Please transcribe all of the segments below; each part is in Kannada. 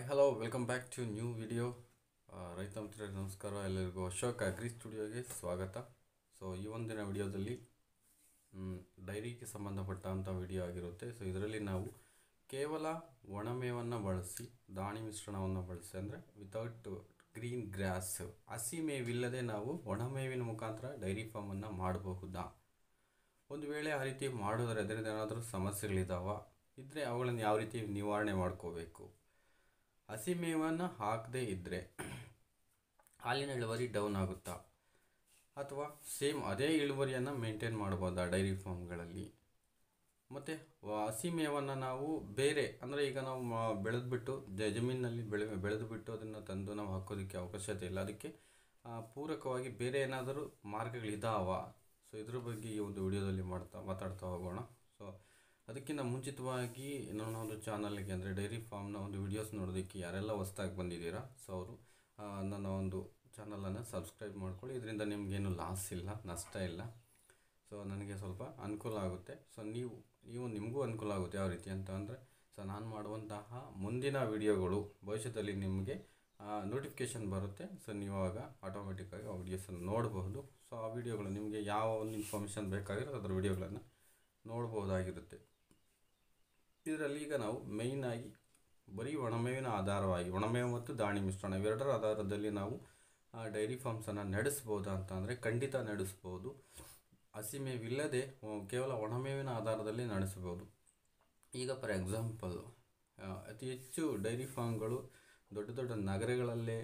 Hi hello welcome back to new video. ರೈತ ಮಿತ್ರರಿಗೆ ನಮಸ್ಕಾರ. ಎಲ್ಲರಿಗೂ ಅಶೋಕ್ ಅಗ್ರಿ ಸ್ಟುಡಿಯೋಗೆ ಸ್ವಾಗತ. ಸೊ ಈ ಒಂದಿನ ವಿಡಿಯೋದಲ್ಲಿ ಡೈರಿಗೆ ಸಂಬಂಧಪಟ್ಟಂಥ ವಿಡಿಯೋ ಆಗಿರುತ್ತೆ. ಸೊ ಇದರಲ್ಲಿ ನಾವು ಕೇವಲ ಒಣಮೇವನ್ನು ಬಳಸಿ ದಾಣಿ ಮಿಶ್ರಣವನ್ನು ಬಳಸಿ ಅಂದರೆ ವಿತೌಟ್ ಗ್ರೀನ್ ಗ್ರಾಸ್, ಹಸಿ ಮೇವಿಲ್ಲದೆ ನಾವು ಒಣಮೇವಿನ ಮುಖಾಂತರ ಡೈರಿ ಫಾರ್ಮನ್ನು ಮಾಡಬಹುದಾ? ಒಂದು ವೇಳೆ ಆ ರೀತಿ ಮಾಡೋದ್ರೆ ಅದರಿಂದ ಏನಾದರೂ ಸಮಸ್ಯೆಗಳಿದ್ದಾವ ಇದ್ದರೆ ಅವುಗಳನ್ನು ಯಾವ ರೀತಿ ನಿವಾರಣೆ ಮಾಡ್ಕೋಬೇಕು? ಹಸಿ ಮೇವನ್ನು ಹಾಕದೇ ಇದ್ದರೆ ಹಾಲಿನ ಇಳುವರಿ ಡೌನ್ ಆಗುತ್ತಾ, ಅಥವಾ ಸೇಮ್ ಅದೇ ಇಳುವರಿಯನ್ನು ಮೇಂಟೈನ್ ಮಾಡ್ಬೋದಾ ಡೈರಿ ಫಾರ್ಮ್ಗಳಲ್ಲಿ? ಮತ್ತು ಹಸಿ ಮೇವನ್ನು ನಾವು ಬೇರೆ ಅಂದರೆ ಈಗ ನಾವು ಬೆಳೆದ್ಬಿಟ್ಟು ಜಮೀನಿನಲ್ಲಿ ಬೆಳೆದುಬಿಟ್ಟು ಅದನ್ನು ತಂದು ನಾವು ಹಾಕೋದಕ್ಕೆ ಅವಕಾಶತೆ ಇಲ್ಲ. ಅದಕ್ಕೆ ಪೂರಕವಾಗಿ ಬೇರೆ ಏನಾದರೂ ಮಾರ್ಗಗಳಿದ್ದಾವ? ಸೊ ಇದ್ರ ಬಗ್ಗೆ ಈ ಒಂದು ವಿಡಿಯೋದಲ್ಲಿ ಮಾತಾಡ್ತಾ ಹೋಗೋಣ. ಸೊ ಅದಕ್ಕಿಂತ ಮುಂಚಿತವಾಗಿ ನನ್ನ ಒಂದು ಚಾನಲ್ಗೆ ಅಂದರೆ ಡೈರಿ ಫಾರ್ಮ್ನ ಒಂದು ವಿಡಿಯೋಸ್ ನೋಡೋದಕ್ಕೆ ಯಾರೆಲ್ಲ ಹೊಸ್ದಾಗಿ ಬಂದಿದ್ದೀರಾ, ಸೊ ಅವರು ನನ್ನ ಒಂದು ಚಾನಲನ್ನು ಸಬ್ಸ್ಕ್ರೈಬ್ ಮಾಡ್ಕೊಳ್ಳಿ. ಇದರಿಂದ ನಿಮಗೇನು ಲಾಸ್ ಇಲ್ಲ, ನಷ್ಟ ಇಲ್ಲ. ಸೊ ನನಗೆ ಸ್ವಲ್ಪ ಅನುಕೂಲ ಆಗುತ್ತೆ. ಸೊ ನಿಮಗೂ ಅನುಕೂಲ ಆಗುತ್ತೆ. ಯಾವ ರೀತಿ ಅಂತ ಅಂದರೆ, ಸೊ ನಾನು ಮಾಡುವಂತಹ ಮುಂದಿನ ವಿಡಿಯೋಗಳು ಭವಿಷ್ಯದಲ್ಲಿ ನಿಮಗೆ ನೋಟಿಫಿಕೇಷನ್ ಬರುತ್ತೆ. ಸೊ ನೀವು ಆಗ ಆಟೋಮೆಟಿಕ್ಕಾಗಿ ಆ ವಿಡಿಯೋಸನ್ನು ನೋಡಬಹುದು. ಸೊ ಆ ವಿಡಿಯೋಗಳು ನಿಮಗೆ ಯಾವ ಒಂದು ಇನ್ಫಾರ್ಮೇಷನ್ ಬೇಕಾಗಿರೋ ಅದರ ವಿಡಿಯೋಗಳನ್ನು ನೋಡ್ಬೋದಾಗಿರುತ್ತೆ. ಇದರಲ್ಲಿ ಈಗ ನಾವು ಮೇಯ್ನಾಗಿ ಬರೀ ಒಣಮೇವಿನ ಆಧಾರವಾಗಿ ಒಣಮೇವು ಮತ್ತು ದಾಣಿ ಮಿಶ್ರಣ ಇವೆರಡರ ಆಧಾರದಲ್ಲಿ ನಾವು ಡೈರಿ ಫಾರ್ಮ್ಸನ್ನು ನಡೆಸ್ಬೋದಾ ಅಂತ ಅಂದರೆ ಖಂಡಿತ ನಡೆಸ್ಬೋದು. ಹಸಿ ಮೇವಿಲ್ಲದೆ ಕೇವಲ ಒಣಮೇವಿನ ಆಧಾರದಲ್ಲಿ ನಡೆಸ್ಬೋದು. ಈಗ ಫಾರ್ ಎಕ್ಸಾಂಪಲ್ ಅತಿ ಹೆಚ್ಚು ಡೈರಿ ಫಾರ್ಮ್ಗಳು ದೊಡ್ಡ ದೊಡ್ಡ ನಗರಗಳಲ್ಲೇ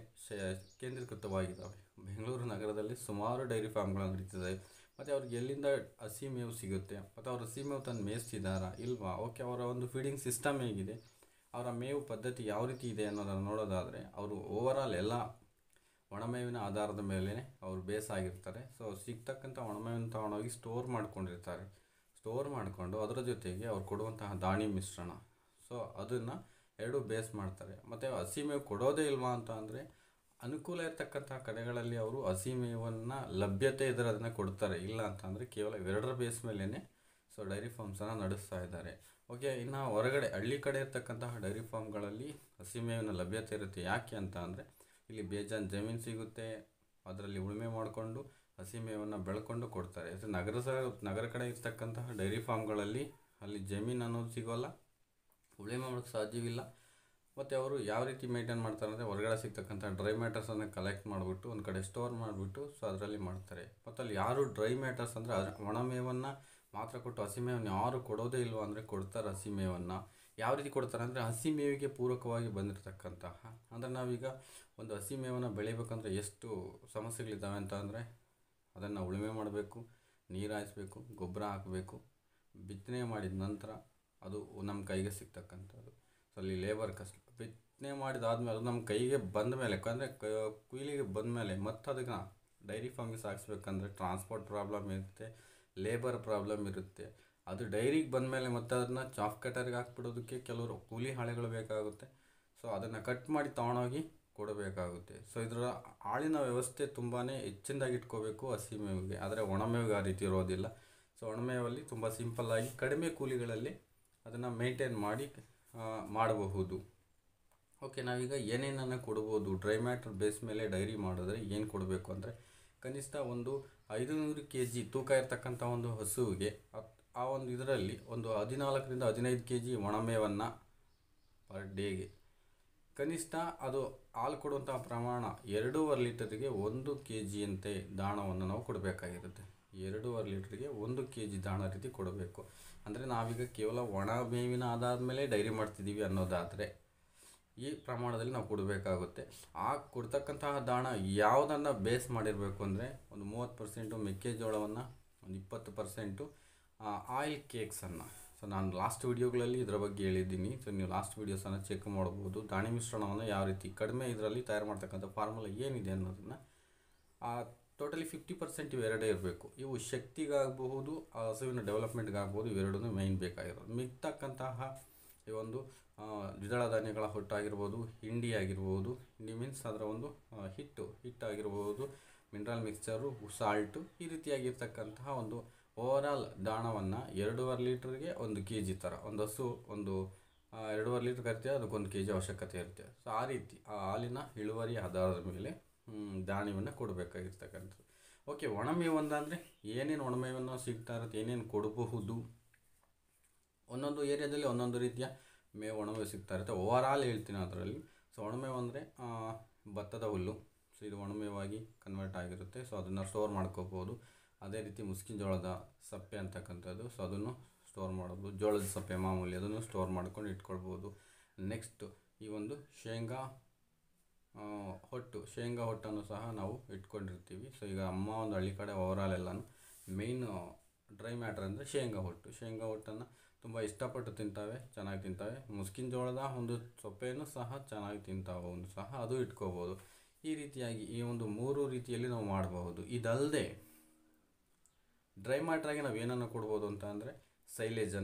ಕೇಂದ್ರೀಕೃತವಾಗಿದ್ದಾವೆ. ಬೆಂಗಳೂರು ನಗರದಲ್ಲಿ ಸುಮಾರು ಡೈರಿ ಫಾರ್ಮ್ಗಳು ನಡೀತಿದೆ. ಮತ್ತು ಅವ್ರಿಗೆ ಎಲ್ಲಿಂದ ಹಸಿ ಮೇವು ಸಿಗುತ್ತೆ, ಮತ್ತು ಅವರು ಹಸಿ ಮೇವು ತಂದು ಮೇಯಿಸ್ತಿದ್ದಾರಾ ಇಲ್ವಾ, ಓಕೆ, ಅವರ ಒಂದು ಫೀಡಿಂಗ್ ಸಿಸ್ಟಮ್ ಹೇಗಿದೆ, ಅವರ ಮೇವು ಪದ್ಧತಿ ಯಾವ ರೀತಿ ಇದೆ ಅನ್ನೋದನ್ನು ನೋಡೋದಾದರೆ ಅವರು ಓವರಾಲ್ ಎಲ್ಲ ಒಣಮೇವಿನ ಆಧಾರದ ಮೇಲೆ ಅವರು ಬೇಸ್ ಆಗಿರ್ತಾರೆ. ಸೊ ಸಿಗ್ತಕ್ಕಂಥ ಒಣಮೇವಿನ ತಗೊಂಡೋಗಿ ಸ್ಟೋರ್ ಮಾಡ್ಕೊಂಡಿರ್ತಾರೆ. ಸ್ಟೋರ್ ಮಾಡಿಕೊಂಡು ಅದರ ಜೊತೆಗೆ ಅವ್ರು ಕೊಡುವಂತಹ ದಾಣಿ ಮಿಶ್ರಣ, ಸೊ ಅದನ್ನು ಎರಡೂ ಬೇಸ್ ಮಾಡ್ತಾರೆ. ಮತ್ತು ಹಸಿ ಮೇವು ಕೊಡೋದೇ ಇಲ್ವಾ ಅಂತ ಅಂದರೆ ಅನುಕೂಲ ಇರತಕ್ಕಂಥ ಕಡೆಗಳಲ್ಲಿ ಅವರು ಹಸಿ ಮೇವನ್ನು ಲಭ್ಯತೆ ಇದ್ದರೆ ಅದನ್ನು ಕೊಡ್ತಾರೆ. ಇಲ್ಲ ಅಂತಂದರೆ ಕೇವಲ ಇವೆರಡರ ಬೇಸ್ ಮೇಲೇ ಸೊ ಡೈರಿ ಫಾರ್ಮ್ಸನ್ನು ನಡೆಸ್ತಾ ಇದ್ದಾರೆ. ಓಕೆ, ಇನ್ನು ಹೊರಗಡೆ ಹಳ್ಳಿ ಕಡೆ ಇರ್ತಕ್ಕಂತಹ ಡೈರಿ ಫಾರ್ಮ್ಗಳಲ್ಲಿ ಹಸಿ ಮೇವಿನ ಲಭ್ಯತೆ ಇರುತ್ತೆ. ಯಾಕೆ ಅಂತ ಅಂದರೆ ಇಲ್ಲಿ ಬೇಜಾನ್ ಜಮೀನು ಸಿಗುತ್ತೆ, ಅದರಲ್ಲಿ ಉಳುಮೆ ಮಾಡಿಕೊಂಡು ಹಸಿ ಮೇವನ್ನು ಬೆಳ್ಕೊಂಡು ಕೊಡ್ತಾರೆ. ನಗರ ಕಡೆ ಇರ್ತಕ್ಕಂತಹ ಡೈರಿ ಫಾರ್ಮ್ಗಳಲ್ಲಿ ಅಲ್ಲಿ ಜಮೀನು ಅನ್ನೋದು ಸಿಗೋಲ್ಲ, ಉಳುಮೆ ಮಾಡೋಕ್ಕೆ ಸಾಧ್ಯವಿಲ್ಲ. ಮತ್ತು ಅವರು ಯಾವ ರೀತಿ ಮೇಂಟೈನ್ ಮಾಡ್ತಾರೆ ಅಂದರೆ ಹೊರಗಡೆ ಸಿಗ್ತಕ್ಕಂಥ ಡ್ರೈ ಮ್ಯಾಟರ್ಸನ್ನು ಕಲೆಕ್ಟ್ ಮಾಡಿಬಿಟ್ಟು ಒಂದು ಕಡೆ ಸ್ಟೋರ್ ಮಾಡಿಬಿಟ್ಟು ಸೊ ಅದರಲ್ಲಿ ಮಾಡ್ತಾರೆ. ಮತ್ತು ಅಲ್ಲಿ ಯಾರು ಡ್ರೈ ಮ್ಯಾಟರ್ಸ್ ಅಂದರೆ ಒಣಮೇವನ್ನು ಮಾತ್ರ ಕೊಟ್ಟು ಹಸಿ ಮೇವನ್ನು ಯಾರು ಕೊಡೋದೇ ಇಲ್ವ ಅಂದರೆ ಕೊಡ್ತಾರೆ. ಹಸಿ ಮೇವನ್ನು ಯಾವ ರೀತಿ ಕೊಡ್ತಾರೆ ಅಂದರೆ ಹಸಿ ಮೇವಿಗೆ ಪೂರಕವಾಗಿ ಬಂದಿರತಕ್ಕಂತಹ, ಅಂದರೆ ನಾವೀಗ ಒಂದು ಹಸಿ ಮೇವನ್ನು ಬೆಳಿಬೇಕಂದ್ರೆ ಎಷ್ಟು ಸಮಸ್ಯೆಗಳಿದ್ದಾವೆ ಅಂತ ಅಂದರೆ ಅದನ್ನು ಉಳುಮೆ ಮಾಡಬೇಕು, ನೀರು ಹಾಯಿಸ್ಬೇಕು, ಗೊಬ್ಬರ ಹಾಕಬೇಕು, ಬಿತ್ತನೆ ಮಾಡಿದ ನಂತರ ಅದು ನಮ್ಮ ಕೈಗೆ ಸಿಗ್ತಕ್ಕಂಥದ್ದು. ಸೊ ಅಲ್ಲಿ ಲೇಬರ್ ಕಷ್ಟ, ಬಿತ್ತನೆ ಮಾಡಿದಾದ್ಮೇಲೆ ಅದು ನಮ್ಮ ಕೈಗೆ ಬಂದ ಮೇಲೆ ಅಂದರೆ ಕುಯ್ಲಿಗೆ ಬಂದ ಮೇಲೆ ಮತ್ತು ಅದನ್ನು ಡೈರಿ ಫಾರ್ಮಿಗೆ ಸಾಗಿಸ್ಬೇಕಂದ್ರೆ ಟ್ರಾನ್ಸ್ಪೋರ್ಟ್ ಪ್ರಾಬ್ಲಮ್ ಇರುತ್ತೆ, ಲೇಬರ್ ಪ್ರಾಬ್ಲಮ್ ಇರುತ್ತೆ. ಅದು ಡೈರಿಗೆ ಬಂದ ಮೇಲೆ ಮತ್ತು ಅದನ್ನು ಚಾಫ್ ಕಟರ್ಗೆ ಹಾಕ್ಬಿಡೋದಕ್ಕೆ ಕೆಲವರು ಕೂಲಿ ಹಾಳೆಗಳು ಬೇಕಾಗುತ್ತೆ. ಸೊ ಅದನ್ನು ಕಟ್ ಮಾಡಿ ತೊಗೊಂಡೋಗಿ ಕೊಡಬೇಕಾಗುತ್ತೆ. ಸೊ ಇದರ ಆಳಿನ ವ್ಯವಸ್ಥೆ ತುಂಬಾ ಹೆಚ್ಚಿನದಾಗಿ ಇಟ್ಕೋಬೇಕು ಹಸಿ ಮೇವಿಗೆ. ಆದರೆ ಒಣಮೇವಿಗೆ ಆ ರೀತಿ ಇರೋದಿಲ್ಲ. ಸೊ ಒಣಮೇವಲ್ಲಿ ತುಂಬ ಸಿಂಪಲ್ಲಾಗಿ ಕಡಿಮೆ ಕೂಲಿಗಳಲ್ಲಿ ಅದನ್ನು ಮೇಂಟೈನ್ ಮಾಡಬಹುದು. ಓಕೆ, ನಾವೀಗ ಏನೇನನ್ನು ಕೊಡ್ಬೋದು ಡ್ರೈ ಮ್ಯಾಟರ್ ಬೇಸ್ ಮೇಲೆ ಡೈರಿ ಮಾಡಿದ್ರೆ ಏನು ಕೊಡಬೇಕು ಅಂದರೆ ಕನಿಷ್ಠ ಒಂದು 500 kg ತೂಕ ಇರ್ತಕ್ಕಂಥ ಒಂದು ಹಸುವಿಗೆ ಆ ಒಂದು ಇದರಲ್ಲಿ ಒಂದು 14ರಿಂದ 15 kg ಒಣಮೇವನ್ನು ಪರ್ ಡೇಗೆ, ಕನಿಷ್ಠ ಅದು ಹಾಲು ಕೊಡುವಂತಹ ಪ್ರಮಾಣ 2.5 ಲೀಟರ್ಗೆ 1 kg ಅಂತೆ ದಾಣವನ್ನು ನಾವು ಕೊಡಬೇಕಾಗಿರುತ್ತೆ. 2.5 ಲೀಟ್ರಿಗೆ 1 kg ದಾಣ ರೀತಿ ಕೊಡಬೇಕು. ಅಂದರೆ ನಾವೀಗ ಕೇವಲ ಒಣ ಮೇವಿನ ಆಧಾರದ ಮೇಲೆ ಡೈರಿ ಮಾಡ್ತಿದ್ದೀವಿ ಅನ್ನೋದಾದರೆ ಈ ಪ್ರಮಾಣದಲ್ಲಿ ನಾವು ಕೊಡಬೇಕಾಗುತ್ತೆ. ಆ ಕೊಡ್ತಕ್ಕಂತಹ ದಾಣ ಯಾವುದನ್ನು ಬೇಸ್ ಮಾಡಿರಬೇಕು ಅಂದರೆ ಒಂದು 30% ಮೆಕ್ಕೆಜೋಳವನ್ನು, ಒಂದು 20% ಆಯಿಲ್ ಕೇಕ್ಸನ್ನು. ಸೊ ನಾನು ಲಾಸ್ಟ್ ವೀಡಿಯೋಗಳಲ್ಲಿ ಇದರ ಬಗ್ಗೆ ಹೇಳಿದ್ದೀನಿ. ಸೊ ನೀವು ಲಾಸ್ಟ್ ವೀಡಿಯೋಸನ್ನು ಚೆಕ್ ಮಾಡ್ಬೋದು. ದಾಣಿ ಮಿಶ್ರಣವನ್ನು ಯಾವ ರೀತಿ ಕಡಿಮೆ ಇದರಲ್ಲಿ ತಯಾರು ಮಾಡ್ತಕ್ಕಂಥ ಫಾರ್ಮುಲಾ ಏನಿದೆ ಅನ್ನೋದನ್ನು ಟೋಟಲಿ 50% ಇವೆರಡೇ ಇರಬೇಕು. ಇವು ಶಕ್ತಿಗಾಗಬಹುದು, ಹಸುವಿನ ಡೆವಲಪ್ಮೆಂಟ್ಗಾಗ್ಬೋದು, ಇವೆರಡೂ ಮೇಯ್ನ್ ಬೇಕಾಗಿರೋದು. ಮಿಗ್ತಕ್ಕಂತಹ ಈ ಒಂದು ದ್ವಿದಳ ಧಾನ್ಯಗಳ ಹೊಟ್ಟಾಗಿರ್ಬೋದು, ಹಿಂಡಿ ಆಗಿರ್ಬೋದು, ಹಿಂಡಿ ಮೀನ್ಸ್ ಅದರ ಒಂದು ಹಿಟ್ಟಾಗಿರ್ಬೋದು, ಮಿನರಲ್ ಮಿಕ್ಸ್ಚರು, ಸಾಲ್ಟು, ಈ ರೀತಿಯಾಗಿರ್ತಕ್ಕಂತಹ ಒಂದು ಓವರಾಲ್ ದಾಣವನ್ನು 2.5 ಲೀಟ್ರಿಗೆ 1 kg ಥರ ಒಂದು ಹಸು ಒಂದು 2.5 ಲೀಟ್ರ್ ಕರಿತೀವಿ, ಅದಕ್ಕೊಂದು ಕೆ ಜಿ ಅವಶ್ಯಕತೆ ಇರುತ್ತೆ. ಸೊ ಆ ರೀತಿ ಆ ಹಾಲಿನ ಇಳುವರಿ ಆಧಾರದ ಮೇಲೆ ದಾಣಿವನ್ನು ಕೊಡಬೇಕಾಗಿರ್ತಕ್ಕಂಥದ್ದು. ಓಕೆ, ಒಣಮೇವು ಅಂದರೆ ಏನೇನು ಒಣಮೇವನ್ನು ಸಿಗ್ತಾ ಇರುತ್ತೆ, ಏನೇನು ಕೊಡಬಹುದು, ಒಂದೊಂದು ಏರಿಯಾದಲ್ಲಿ ಒಂದೊಂದು ರೀತಿಯ ಮೇವು ಒಣಮೇವು ಸಿಗ್ತಾ ಇರುತ್ತೆ. ಓವರಾಲ್ ಹೇಳ್ತೀನಿ ಅದರಲ್ಲಿ. ಸೊ ಒಣಮೇವು ಅಂದರೆ ಭತ್ತದ ಹುಲ್ಲು. ಸೊ ಇದು ಒಣಮೇವಾಗಿ ಕನ್ವರ್ಟ್ ಆಗಿರುತ್ತೆ. ಸೊ ಅದನ್ನು ಸ್ಟೋರ್ ಮಾಡ್ಕೋಬೋದು. ಅದೇ ರೀತಿ ಮುಸ್ಕಿನ ಜೋಳದ ಸಪ್ಪೆ ಅಂತಕ್ಕಂಥದ್ದು, ಸೊ ಅದನ್ನು ಸ್ಟೋರ್ ಮಾಡ್ಬೋದು. ಜೋಳದ ಸಪ್ಪೆ ಮಾಮೂಲಿ, ಅದನ್ನು ಸ್ಟೋರ್ ಮಾಡ್ಕೊಂಡು ಇಟ್ಕೊಳ್ಬೋದು. ನೆಕ್ಸ್ಟ್ ಈ ಒಂದು ಶೇಂಗಾ ಹೊಟ್ಟನ್ನು ಸಹ ನಾವು ಇಟ್ಕೊಂಡಿರ್ತೀವಿ. ಸೊ ಈಗ ಅಮ್ಮ ಒಂದು ಹಳ್ಳಿ ಕಡೆ ಓವರಾಲ್ ಎಲ್ಲನೂ ಮೇಯ್ನ್ ಡ್ರೈ ಮ್ಯಾಟರ್ ಅಂದರೆ ಶೇಂಗಾ ಹೊಟ್ಟನ್ನು ತುಂಬ ಇಷ್ಟಪಟ್ಟು ತಿಂತಾವೆ, ಚೆನ್ನಾಗಿ ತಿಂತಾವೆ. ಮುಸ್ಕಿನ ಜೋಳದ ಒಂದು ಸೊಪ್ಪೆಯನ್ನು ಸಹ ಚೆನ್ನಾಗಿ ತಿಂತಾವೆ ಸಹ, ಅದು ಇಟ್ಕೋಬೋದು. ಈ ರೀತಿಯಾಗಿ ಈ ಒಂದು 3 ರೀತಿಯಲ್ಲಿ ನಾವು ಮಾಡಬಹುದು. ಇದಲ್ಲದೆ ಡ್ರೈ ಮ್ಯಾಟ್ರಾಗಿ ನಾವು ಏನನ್ನು ಕೊಡ್ಬೋದು ಅಂತ ಅಂದರೆ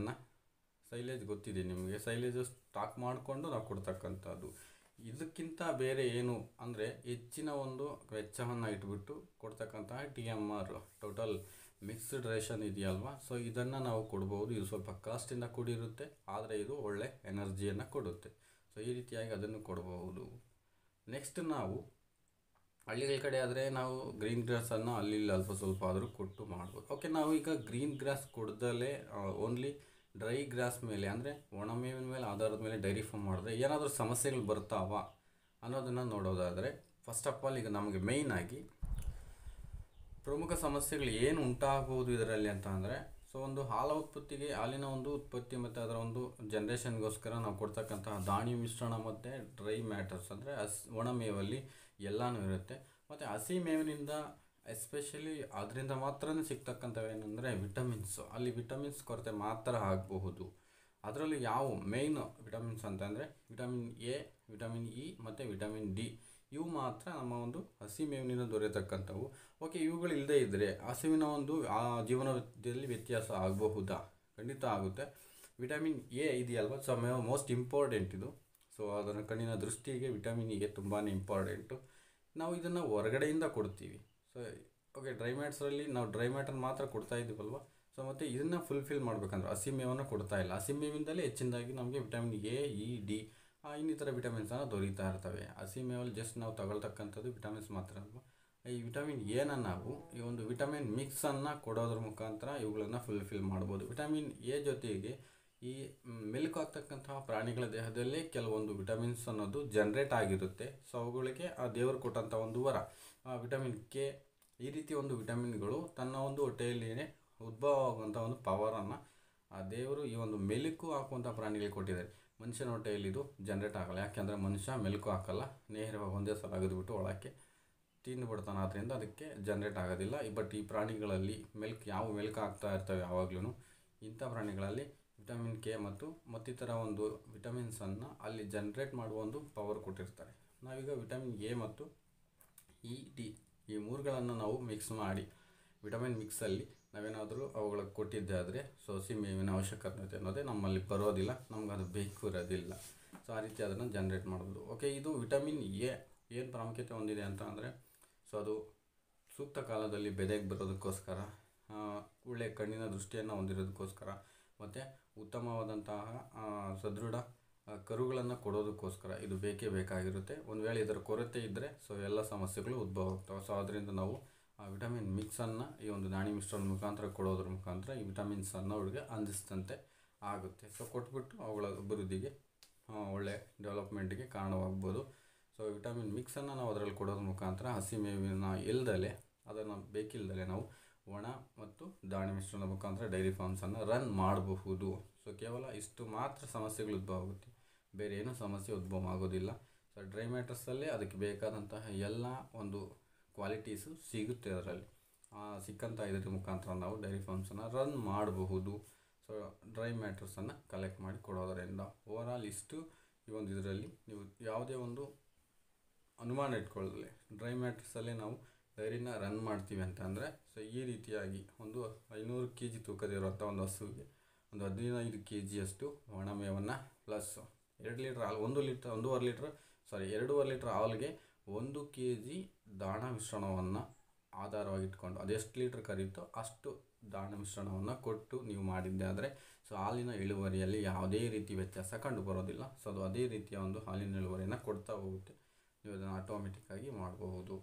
ಸೈಲೇಜ್ ಗೊತ್ತಿದೆ ನಿಮಗೆ. ಸೈಲೇಜು ಸ್ಟಾಕ್ ಮಾಡಿಕೊಂಡು ನಾವು ಕೊಡ್ತಕ್ಕಂಥದ್ದು. ಇದಕ್ಕಿಂತ ಬೇರೆ ಏನು ಅಂದರೆ ಹೆಚ್ಚಿನ ಒಂದು ವೆಚ್ಚವನ್ನು ಇಟ್ಬಿಟ್ಟು ಕೊಡ್ತಕ್ಕಂತಹ TMR, ಟೋಟಲ್ ಮಿಕ್ಸ್ಡ್ ರೇಷನ್ ಇದೆಯಲ್ವಾ. ಸೊ ಇದನ್ನು ನಾವು ಕೊಡ್ಬೋದು. ಇದು ಸ್ವಲ್ಪ ಕಾಸ್ಟಿಂದ ಕೂಡಿರುತ್ತೆ, ಆದರೆ ಇದು ಒಳ್ಳೆ ಎನರ್ಜಿಯನ್ನು ಕೊಡುತ್ತೆ. ಸೊ ಈ ರೀತಿಯಾಗಿ ಅದನ್ನು ಕೊಡಬಹುದು. ನೆಕ್ಸ್ಟ್ ನಾವು ಹಳ್ಳಿಗಳ ಕಡೆ ಆದರೆ ನಾವು ಗ್ರೀನ್ ಗ್ರಾಸನ್ನು ಅಲ್ಲಿ ಅಲ್ಪ ಸ್ವಲ್ಪ ಆದರೂ ಕೊಟ್ಟು ಮಾಡ್ಬೋದು. ಓಕೆ, ನಾವು ಈಗ ಗ್ರೀನ್ ಗ್ರಾಸ್ ಕೊಡ್ದಲೇ ಓನ್ಲಿ ಡ್ರೈ ಗ್ರಾಸ್ ಮೇಲೆ ಅಂದರೆ ಒಣಮೇವಿನ ಮೇಲೆ ಆಧಾರದ ಮೇಲೆ ಡೈರಿ ಫಾರ್ಮ್ ಮಾಡಿದ್ರೆ ಏನಾದರೂ ಸಮಸ್ಯೆಗಳು ಬರ್ತಾವ ಅನ್ನೋದನ್ನು ನೋಡೋದಾದರೆ, ಫಸ್ಟ್ ಆಫ್ ಆಲ್ ಈಗ ನಮಗೆ ಮೇಯ್ನಾಗಿ ಪ್ರಮುಖ ಸಮಸ್ಯೆಗಳು ಏನು ಉಂಟಾಗಬಹುದು ಇದರಲ್ಲಿ ಅಂತ ಅಂದರೆ, ಸೊ ಒಂದು ಹಾಲಿನ ಒಂದು ಉತ್ಪತ್ತಿ ಮತ್ತು ಅದರ ಒಂದು ಜನ್ರೇಷನ್ಗೋಸ್ಕರ ನಾವು ಕೊಡ್ತಕ್ಕಂತಹ ದಾಣಿ ಮಿಶ್ರಣ ಮತ್ತು ಡ್ರೈ ಮ್ಯಾಟರ್ಸ್ ಅಂದರೆ ಒಣಮೇವಲ್ಲಿ ಎಲ್ಲನೂ ಇರುತ್ತೆ. ಮತ್ತು ಹಸಿ ಮೇವಿನಿಂದ ಎಸ್ಪೆಷಲಿ ಅದರಿಂದ ಮಾತ್ರ ಸಿಗ್ತಕ್ಕಂಥವೇನೆಂದರೆ ವಿಟಮಿನ್ಸ್. ಅಲ್ಲಿ ವಿಟಮಿನ್ಸ್ ಕೊರತೆ ಮಾತ್ರ ಆಗಬಹುದು. ಅದರಲ್ಲಿ ಯಾವ ಮೇಯ್ನ್ ವಿಟಮಿನ್ಸ್ ಅಂತಂದರೆ ವಿಟಮಿನ್ ಎ, ವಿಟಮಿನ್ ಇ ಮತ್ತು ವಿಟಮಿನ್ ಡಿ. ಇವು ಮಾತ್ರ ನಮ್ಮ ಒಂದು ಹಸಿ ಮೇವಿನಿಂದ ದೊರೆಯತಕ್ಕಂಥವು. ಓಕೆ, ಇವುಗಳು ಇಲ್ಲದೇ ಇದ್ದರೆ ಹಸುವಿನ ಒಂದು ಜೀವನದಲ್ಲಿ ವ್ಯತ್ಯಾಸ ಆಗಬಹುದಾ? ಖಂಡಿತ ಆಗುತ್ತೆ. ವಿಟಮಿನ್ ಎ ಇದೆಯಲ್ವ, ಸೊ ಮೋಸ್ಟ್ ಇಂಪಾರ್ಟೆಂಟ್ ಇದು. ಸೊ ಅದರ ಕಣ್ಣಿನ ದೃಷ್ಟಿಗೆ ವಿಟಮಿನ್ ಎ ತುಂಬಾ ಇಂಪಾರ್ಟೆಂಟು. ನಾವು ಇದನ್ನು ಹೊರಗಡೆಯಿಂದ ಕೊಡ್ತೀವಿ. ಸೊ ಓಕೆ, ಡ್ರೈ ಮ್ಯಾಟ್ರಲ್ಲಿ ನಾವು ಡ್ರೈ ಮ್ಯಾಟರ್ ಮಾತ್ರ ಕೊಡ್ತಾ ಇದ್ದೀವಲ್ವ. ಸೊ ಮತ್ತು ಇದನ್ನು ಫುಲ್ಫಿಲ್ ಮಾಡಬೇಕಂದ್ರೆ ಹಸಿ ಮೇವನ್ನು ಕೊಡ್ತಾ ಇಲ್ಲ. ಹಸಿ ಮೇವಿಂದಲೇ ಹೆಚ್ಚಿನದಾಗಿ ನಮಗೆ ವಿಟಮಿನ್ ಎ, ಇ, ಡಿ ಇನ್ನಿತರ ವಿಟಮಿನ್ಸನ್ನು ದೊರೀತಾ ಇರ್ತವೆ. ಹಸಿ ಮೇವಲ್ಲಿ ಜಸ್ಟ್ ನಾವು ತಗೊಳ್ತಕ್ಕಂಥದ್ದು ವಿಟಮಿನ್ಸ್ ಮಾತ್ರ ಅಲ್ವ. ಈ ವಿಟಮಿನ್ ಎನ ನಾವು ಈ ಒಂದು ವಿಟಮಿನ್ ಮಿಕ್ಸನ್ನು ಕೊಡೋದ್ರ ಮುಖಾಂತರ ಇವುಗಳನ್ನು ಫುಲ್ಫಿಲ್ ಮಾಡ್ಬೋದು. ವಿಟಮಿನ್ ಎ ಜೊತೆಗೆ ಈ ಮಿಲ್ಕ್ ಆಗ್ತಕ್ಕಂತಹ ಪ್ರಾಣಿಗಳ ದೇಹದಲ್ಲೇ ಕೆಲವೊಂದು ವಿಟಮಿನ್ಸ್ ಅನ್ನೋದು ಜನ್ರೇಟ್ ಆಗಿರುತ್ತೆ. ಸೊ ಅವುಗಳಿಗೆ ಆ ದೇವರು ಕೊಟ್ಟಂಥ ಒಂದು ವರ ವಿಟಮಿನ್ ಕೆ. ಈ ರೀತಿ ಒಂದು ವಿಟಮಿನ್ಗಳು ತನ್ನ ಒಂದು ಹೊಟ್ಟೆಯಲ್ಲಿಯೇ ಉದ್ಭವ ಆಗುವಂಥ ಒಂದು ಪವರನ್ನು ಆ ದೇವರು ಈ ಒಂದು ಮೆಲುಕು ಹಾಕುವಂಥ ಪ್ರಾಣಿಗಳಿಗೆ ಕೊಟ್ಟಿದ್ದಾರೆ. ಮನುಷ್ಯನ ಹೊಟ್ಟೆಯಲ್ಲಿ ಇದು ಜನ್ರೇಟ್ ಆಗಲ್ಲ. ಯಾಕೆಂದರೆ ಮನುಷ್ಯ ಮೆಲುಕು ಹಾಕಲ್ಲ, ನೇರವಾಗಿ ಒಂದೇ ಸಲ ಅಗದ್ಬಿಟ್ಟು ಒಳಕ್ಕೆ ತಿಂದುಬಿಡ್ತಾನೆ. ಆದ್ದರಿಂದ ಅದಕ್ಕೆ ಜನ್ರೇಟ್ ಆಗೋದಿಲ್ಲ. ಬಟ್ ಈ ಪ್ರಾಣಿಗಳಲ್ಲಿ ಮೆಲ್ಕ್ ಆಗ್ತಾ ಇರ್ತವೆ ಯಾವಾಗಲೂ. ಇಂಥ ಪ್ರಾಣಿಗಳಲ್ಲಿ ವಿಟಮಿನ್ ಕೆ ಮತ್ತು ಮತ್ತಿತರ ಒಂದು ವಿಟಮಿನ್ಸನ್ನು ಅಲ್ಲಿ ಜನ್ರೇಟ್ ಮಾಡುವ ಒಂದು ಪವರ್ ಕೊಟ್ಟಿರ್ತಾರೆ. ನಾವೀಗ ವಿಟಮಿನ್ ಎ ಮತ್ತು ಇ, ಡಿ ಈ 3ಗಳನ್ನು ನಾವು ಮಿಕ್ಸ್ ಮಾಡಿ ವಿಟಮಿನ್ ಮಿಕ್ಸಲ್ಲಿ ನಾವೇನಾದರೂ ಅವುಗಳಿಗೆ ಕೊಟ್ಟಿದ್ದೆ ಆದರೆ ಸೊ ಹಸಿ ಮೇವಿನ ಅವಶ್ಯಕತೆ ಅನ್ನೋದೇ ನಮ್ಮಲ್ಲಿ ಬರೋದಿಲ್ಲ, ನಮ್ಗೆ ಅದು ಬೇಕು ಇರೋದಿಲ್ಲ. ಸೊ ಆ ರೀತಿ ಅದನ್ನು ಜನ್ರೇಟ್ ಮಾಡ್ಬೋದು. ಓಕೆ, ಇದು ವಿಟಮಿನ್ ಎ ಏನು ಪ್ರಾಮುಖ್ಯತೆ ಹೊಂದಿದೆ ಅಂತ ಅಂದರೆ, ಸೊ ಅದು ಸೂಕ್ತ ಕಾಲದಲ್ಲಿ ಬೆದೆಗೆ ಬರೋದಕ್ಕೋಸ್ಕರ, ಒಳ್ಳೆಯ ಕಣ್ಣಿನ ದೃಷ್ಟಿಯನ್ನು ಹೊಂದಿರೋದಕ್ಕೋಸ್ಕರ ಮತ್ತು ಉತ್ತಮವಾದಂತಹ ಸದೃಢ ಕರುಗಳನ್ನು ಕೊಡೋದಕ್ಕೋಸ್ಕರ ಇದು ಬೇಕೇ ಬೇಕಾಗಿರುತ್ತೆ. ಒಂದು ವೇಳೆ ಇದರ ಕೊರತೆ ಇದ್ದರೆ ಸೊ ಎಲ್ಲ ಸಮಸ್ಯೆಗಳು ಉದ್ಭವ ಆಗ್ತವೆ. ಸೊ ಅದರಿಂದ ನಾವು ವಿಟಮಿನ್ ಮಿಕ್ಸನ್ನು ಈ ಒಂದು ದಾಣಿ ಮಿಶ್ರಣ ಮುಖಾಂತರ ಕೊಡೋದ್ರ ಮುಖಾಂತರ ಈ ವಿಟಮಿನ್ಸನ್ನು ಅವಳಿಗೆ ಅಂದಿಸಿದಂತೆ ಆಗುತ್ತೆ. ಸೊ ಕೊಟ್ಬಿಟ್ಟು ಅವುಗಳ ಅಭಿವೃದ್ಧಿಗೆ ಒಳ್ಳೆಯ ಡೆವಲಪ್ಮೆಂಟ್ಗೆ ಕಾರಣವಾಗ್ಬೋದು. ಸೊ ವಿಟಮಿನ್ ಮಿಕ್ಸನ್ನು ನಾವು ಅದರಲ್ಲಿ ಕೊಡೋದ್ರ ಮುಖಾಂತರ ಹಸಿ ಮೇವಿನ ಇಲ್ದಲೆ ಅದನ್ನು ಬೇಕಿಲ್ದಲೆ ನಾವು ಒಣ ಮತ್ತು ದಾಣಿ ಮಿಶ್ರಣದ ಮುಖಾಂತರ ಡೈರಿ ಫಾರ್ಮ್ಸನ್ನು ರನ್ ಮಾಡಬಹುದು. ಸೊ ಕೇವಲ ಇಷ್ಟು ಮಾತ್ರ ಸಮಸ್ಯೆಗಳು ಉದ್ಭವ ಆಗುತ್ತೆ, ಬೇರೆ ಏನೂ ಸಮಸ್ಯೆ ಉದ್ಭವ ಆಗೋದಿಲ್ಲ. ಸೊ ಡ್ರೈ ಮ್ಯಾಟರ್ಸಲ್ಲೇ ಅದಕ್ಕೆ ಬೇಕಾದಂತಹ ಎಲ್ಲ ಒಂದು ಕ್ವಾಲಿಟೀಸು ಸಿಗುತ್ತೆ. ಅದರಲ್ಲಿ ಸಿಕ್ಕಂಥ ಇದರ ಮುಖಾಂತರ ನಾವು ಡೈರಿ ಫಾರ್ಮ್ಸನ್ನು ರನ್ ಮಾಡಬಹುದು. ಸೊ ಡ್ರೈ ಮ್ಯಾಟರ್ಸನ್ನು ಕಲೆಕ್ಟ್ ಮಾಡಿ ಕೊಡೋದರಿಂದ ಓವರಾಲ್ ಇಷ್ಟು ಈ ಒಂದು ಇದರಲ್ಲಿ ನೀವು ಯಾವುದೇ ಒಂದು ಅನುಮಾನ ಇಟ್ಕೊಳ್ಳದೆ ಡ್ರೈ ಮ್ಯಾಟರ್ಸಲ್ಲೇ ನಾವು ಡೈರಿನ ರನ್ ಮಾಡ್ತೀವಿ ಅಂತಂದರೆ, ಸೊ ಈ ರೀತಿಯಾಗಿ ಒಂದು 500 kg ತೂಕದಿರುವಂಥ ಒಂದು ಹಸುವಿಗೆ ಒಂದು 15 kgಯಷ್ಟು ಒಣಮೇವನ್ನು ಪ್ಲಸ್ 2 ಲೀಟ್ರ್ ಹಾಲು, 2.5 ಲೀಟ್ರ್ ಹಾಲಿಗೆ 1 kg ದಾಣ ಮಿಶ್ರಣವನ್ನು ಆಧಾರವಾಗಿ ಇಟ್ಕೊಂಡು ಅದೆಷ್ಟು ಲೀಟ್ರ್ ಕರೀತೋ ಅಷ್ಟು ದಾಣ ಮಿಶ್ರಣವನ್ನು ಕೊಟ್ಟು ನೀವು ಮಾಡಿದ್ದೆ ಆದರೆ ಸೊ ಹಾಲಿನ ಇಳುವರಿಯಲ್ಲಿ ಯಾವುದೇ ರೀತಿ ವ್ಯತ್ಯಾಸ ಕಂಡು ಬರೋದಿಲ್ಲ. ಸೊ ಅದು ಅದೇ ರೀತಿಯ ಒಂದು ಹಾಲಿನ ಇಳುವರಿಯನ್ನು ಕೊಡ್ತಾ ಹೋಗುತ್ತೆ. ನೀವು ಅದನ್ನು ಆಟೋಮೆಟಿಕ್ಕಾಗಿ ಮಾಡಬಹುದು.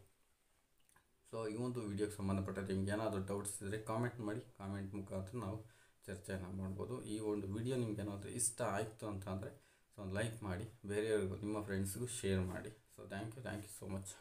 ಸೊ ಈ ಒಂದು ವಿಡಿಯೋಗೆ ಸಂಬಂಧಪಟ್ಟಂತೆ ನಿಮ್ಗೆ ಏನಾದರೂ ಡೌಟ್ಸ್ ಇದ್ದರೆ ಕಾಮೆಂಟ್ ಮಾಡಿ, ಕಾಮೆಂಟ್ ಮುಖಾಂತರ ನಾವು ಚರ್ಚೆಯನ್ನು ಮಾಡ್ಬೋದು. ಈ ಒಂದು ವಿಡಿಯೋ ನಿಮ್ಗೆ ಏನಾದರೂ ಇಷ್ಟ ಆಯಿತು ಅಂತಂದರೆ ಸೊ ಒಂದು ಲೈಕ್ ಮಾಡಿ, ಬೇರೆಯವ್ರಿಗೂ ನಿಮ್ಮ ಫ್ರೆಂಡ್ಸ್ಗೂ ಶೇರ್ ಮಾಡಿ. So thank you so much.